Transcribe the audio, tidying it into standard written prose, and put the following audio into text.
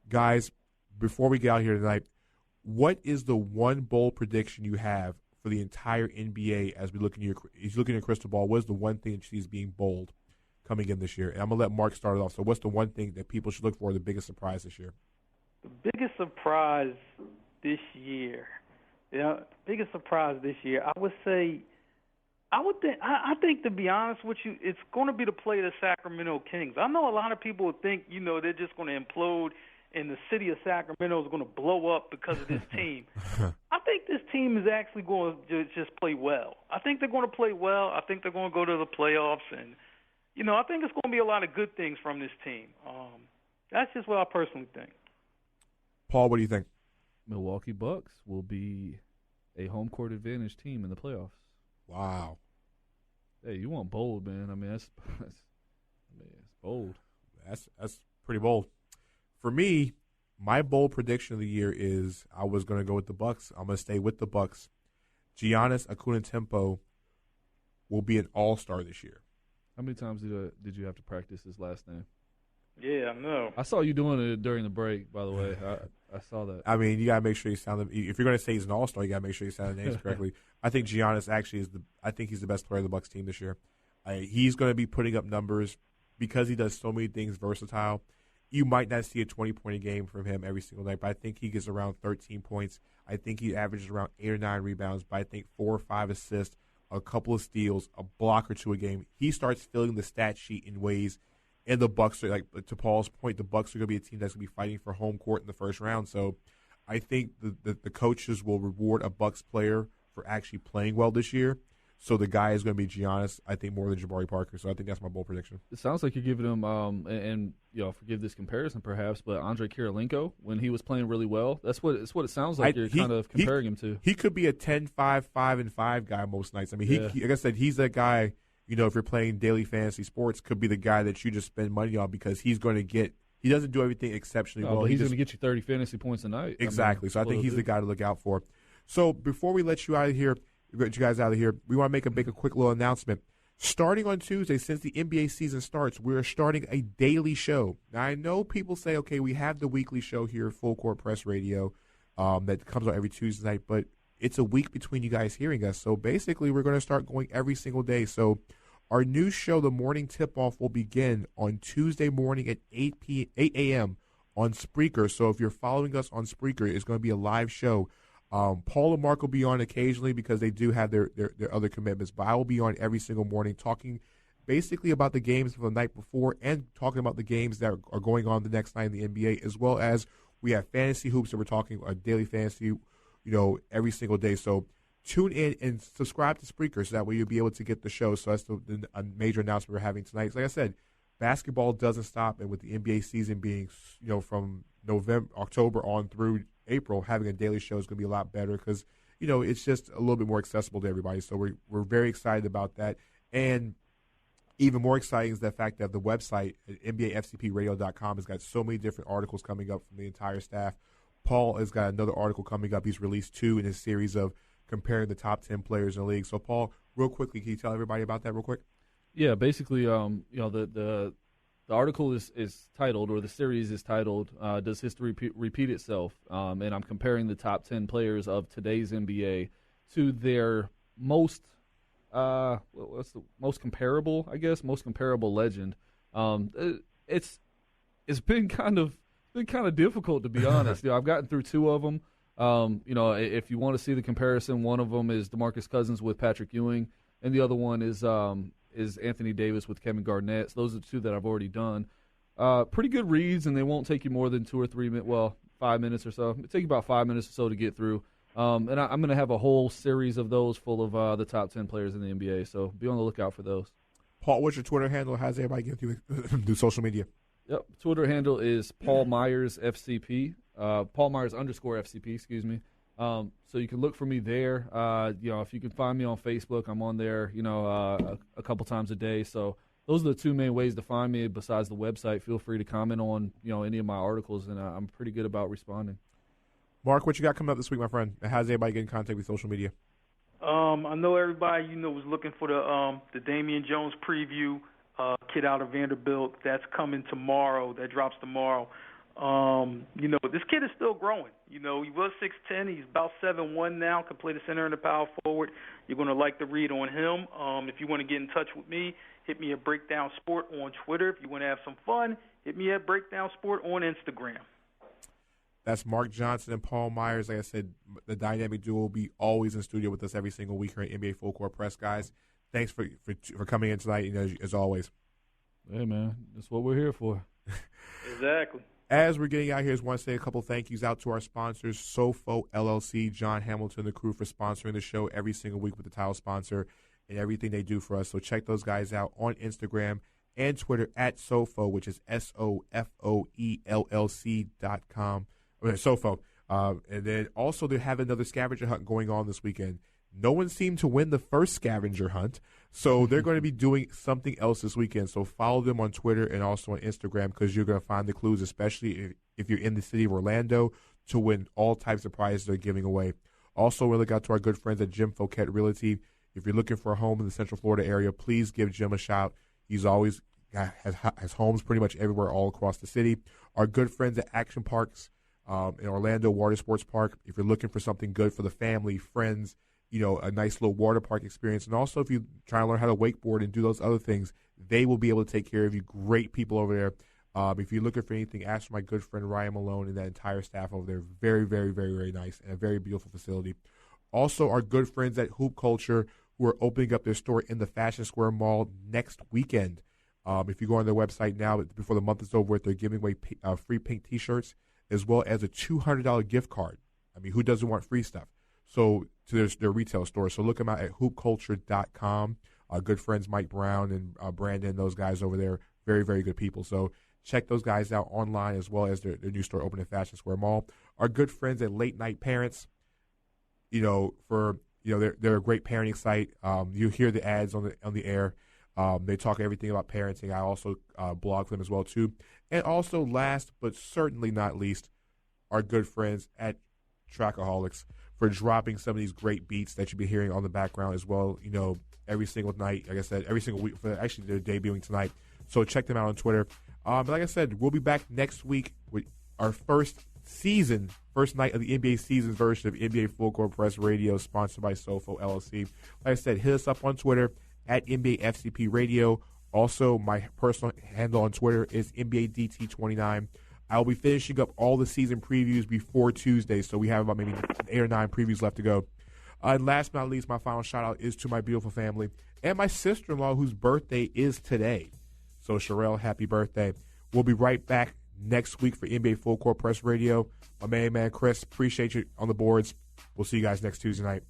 Guys, before we get out here tonight, what is the one bold prediction you have for the entire NBA as we look in your crystal ball? What is the one thing that you see as being bold coming in this year? And I'm going to let Mark start it off. So what's the one thing that people should look for, the biggest surprise this year? The biggest surprise this year, I would say, I think to be honest with you, it's going to be the play of the Sacramento Kings. I know a lot of people think, they're just going to implode and the city of Sacramento is going to blow up because of this team. I think this team is actually going to just play well. I think they're going to play well. I think they're going to go to the playoffs. And, I think it's going to be a lot of good things from this team. That's just what I personally think. Paul, what do you think? Milwaukee Bucks will be a home court advantage team in the playoffs. Wow. Hey, you want bold, man. I mean, it's bold. That's pretty bold. For me, my bold prediction of the year is I was going to go with the Bucks. I'm going to stay with the Bucks. Giannis Antetokounmpo will be an all-star this year. How many times did you have to practice his last name? Yeah, I know. I saw you doing it during the break, by the way. I saw that. I mean, you got to make sure you sound – if you're going to say he's an all-star, you got to make sure you sound the names correctly. I think Giannis actually I think he's the best player of the Bucks team this year. He's going to be putting up numbers because he does so many things versatile. You might not see a 20-point game from him every single night, but I think he gets around 13 points. I think he averages around 8 or 9 rebounds, but I think 4 or 5 assists, a couple of steals, a block or two a game. He starts filling the stat sheet in ways – and the Bucks are, like to Paul's point, the Bucks are going to be a team that's going to be fighting for home court in the first round. So I think the coaches will reward a Bucks player for actually playing well this year. So the guy is going to be Giannis, I think, more than Jabari Parker. So I think that's my bold prediction. It sounds like you're giving him, and forgive this comparison perhaps, but Andre Kirilenko, when he was playing really well, that's what it sounds like you're kind of comparing him to. He could be a 10-5, 5-5 guy most nights. I mean, like I said, he's that guy. If you're playing daily fantasy sports, could be the guy that you just spend money on because he's going to get – he doesn't do everything exceptionally well. But he's going to get you 30 fantasy points a night. Exactly. So I think he's the guy to look out for. So before we let you guys out of here, we want to make a quick little announcement. Starting on Tuesday, since the NBA season starts, we're starting a daily show. Now, I know people say, okay, we have the weekly show here, Full Court Press Radio, that comes out every Tuesday night, but it's a week between you guys hearing us. So basically, we're going to start going every single day. So our new show, The Morning Tip-Off, will begin on Tuesday morning at 8 a.m. on Spreaker. So if you're following us on Spreaker, it's going to be a live show. Paul and Mark will be on occasionally because they do have their other commitments. But I will be on every single morning talking basically about the games from the night before and talking about the games that are going on the next night in the NBA, as well as we have fantasy hoops that we're talking, daily fantasy, every single day. So tune in and subscribe to Spreaker so that way you'll be able to get the show. So that's a major announcement we're having tonight. So like I said, basketball doesn't stop, and with the NBA season being, from October on through April, having a daily show is going to be a lot better because, it's just a little bit more accessible to everybody. So we're very excited about that. And even more exciting is the fact that the website at NBAFCPradio.com has got so many different articles coming up from the entire staff. Paul has got another article coming up. He's released 2 in his series of comparing the top 10 players in the league. So, Paul, real quickly, can you tell everybody about that real quick? Yeah, basically, the article is titled, or the series is titled, Does History Repeat Itself? And I'm comparing the top 10 players of today's NBA to their most most comparable legend. It's been kind of difficult, to be honest. I've gotten through 2 of them. If you want to see the comparison, one of them is DeMarcus Cousins with Patrick Ewing, and the other one is Anthony Davis with Kevin Garnett. So those are the 2 that I've already done. Pretty good reads, and they won't take you more than 2 or 3 minutes. 5 minutes or so. It'll take you about 5 minutes or so to get through. And I'm going to have a whole series of those full of the top 10 players in the NBA. So be on the lookout for those. Paul, what's your Twitter handle? How's everybody get through social media? Yep. Twitter handle is Paul Myers FCP. Paul Myers _FCP, excuse me. So you can look for me there. If you can find me on Facebook, I'm on there, a couple times a day. So those are the 2 main ways to find me besides the website. Feel free to comment on, any of my articles, and I'm pretty good about responding. Mark, what you got coming up this week, my friend? How's everybody get in contact with social media? I know everybody, was looking for the Damian Jones preview, kid out of Vanderbilt. That's coming tomorrow. That drops tomorrow. This kid is still growing. He was 6'10". He's about 7'1" now, can play the center and the power forward. You're going to like the read on him. If you want to get in touch with me, hit me at Breakdown Sport on Twitter. If you want to have some fun, hit me at Breakdown Sport on Instagram. That's Mark Johnson and Paul Myers. Like I said, the dynamic duo will be always in studio with us every single week here at NBA Full Court Press, guys. Thanks for coming in tonight, as always. Hey, man, that's what we're here for. Exactly. As we're getting out here, I just want to say a couple thank yous out to our sponsors, SOFOELLC, John Hamilton, the crew, for sponsoring the show every single week with the title sponsor and everything they do for us. So check those guys out on Instagram and Twitter at SOFO, which is SOFOELLC.com. SOFO. And then also they have another scavenger hunt going on this weekend. No one seemed to win the first scavenger hunt, so they're going to be doing something else this weekend. So follow them on Twitter and also on Instagram, because you're going to find the clues, especially if you're in the city of Orlando, to win all types of prizes they're giving away. Also, we look out to our good friends at Jim Foquette Realty. If you're looking for a home in the Central Florida area, please give Jim a shout. He's always has homes pretty much everywhere all across the city. Our good friends at Action Parks in Orlando, Water Sports Park. If you're looking for something good for the family, friends, a nice little water park experience. And also, if you try to learn how to wakeboard and do those other things, they will be able to take care of you. Great people over there. If you're looking for anything, ask for my good friend Ryan Malone and that entire staff over there. Very, very, very, very nice and a very beautiful facility. Also, our good friends at Hoop Culture, who are opening up their store in the Fashion Square Mall next weekend. If you go on their website now, before the month is over, they're giving away free pink T-shirts as well as a $200 gift card. I mean, who doesn't want free stuff? So to their retail store. So look them out at hoopculture.com. Good friends Mike Brown and Brandon, those guys over there, very, very good people. So check those guys out online as well as their new store open in Fashion Square Mall. Our good friends at Late Night Parents, they're a great parenting site. You hear the ads on the air. They talk everything about parenting. I also blog for them as well too. And also, last but certainly not least, our good friends at Trackaholics for dropping some of these great beats that you'll be hearing on the background as well, every single night, like I said, every single week. Actually, they're debuting tonight. So check them out on Twitter. But like I said, we'll be back next week with our first night of the NBA season version of NBA Full Court Press Radio, sponsored by SOFOELLC. Like I said, hit us up on Twitter at NBA FCP Radio. Also, my personal handle on Twitter is NBADT29. I'll be finishing up all the season previews before Tuesday, so we have about maybe 8 or 9 previews left to go. And last but not least, my final shout-out is to my beautiful family and my sister-in-law, whose birthday is today. So, Sherelle, happy birthday. We'll be right back next week for NBA Full Court Press Radio. My main man, Chris, appreciate you on the boards. We'll see you guys next Tuesday night.